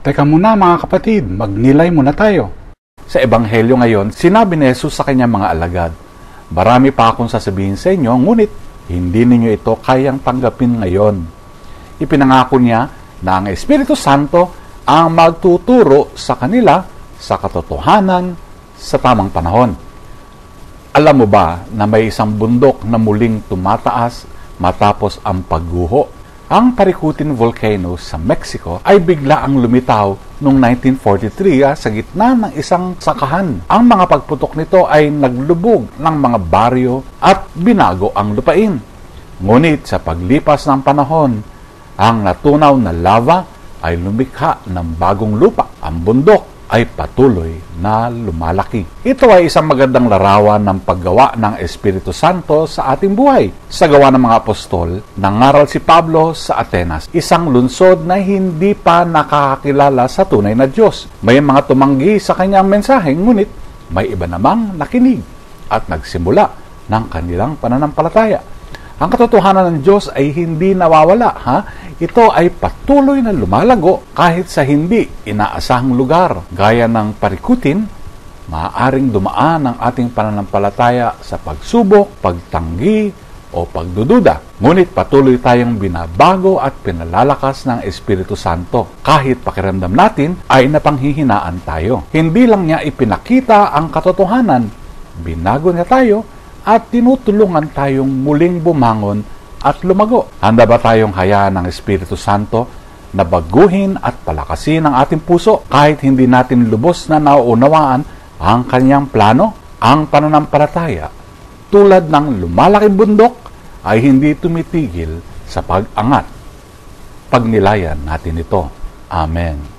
Teka muna mga kapatid, magnilay muna tayo. Sa Ebanghelyo ngayon, sinabi ni Jesus sa kanyang mga alagad, marami pa akong sasabihin sa inyo, ngunit hindi ninyo ito kayang tanggapin ngayon. Ipinangako niya na ang Espiritu Santo ang magtuturo sa kanila sa katotohanan sa tamang panahon. Alam mo ba na may isang bundok na muling tumataas matapos ang pagguho? Ang Parikutin Volcano sa Mexico ay bigla ang lumitaw noong 1943 sa gitna ng isang sakahan. Ang mga pagputok nito ay naglubog ng mga baryo at binago ang lupain. Ngunit sa paglipas ng panahon, ang natunaw na lava ay lumikha ng bagong lupa. Ang bundok ay patuloy na lumalaki. Ito ay isang magandang larawan ng paggawa ng Espiritu Santo sa ating buhay. Sa gawa ng mga apostol, nangaral si Pablo sa Atenas, isang lungsod na hindi pa nakakakilala sa tunay na Diyos. May mga tumanggi sa kanyang mensahe, ngunit may iba namang nakinig at nagsimula ng kanilang pananampalataya. Ang katotohanan ng Diyos ay hindi nawawala, Ito ay patuloy na lumalago kahit sa hindi inaasahang lugar. Gaya ng parikutin, maaaring dumaan ang ating pananampalataya sa pagsubok, pagtanggi, o pagdududa. Ngunit patuloy tayong binabago at pinalalakas ng Espiritu Santo. Kahit pakiramdam natin ay napanghihinaan tayo. Hindi lang niya ipinakita ang katotohanan, binago niya tayo at tinutulungan tayong muling bumangon at lumago. Handa ba tayong hayaan ng Espiritu Santo na baguhin at palakasin ang ating puso kahit hindi natin lubos na nauunawaan ang kanyang plano? Ang pananampalataya, tulad ng lumalaking bundok, ay hindi tumitigil sa pag-angat. Pagnilayan natin ito. Amen.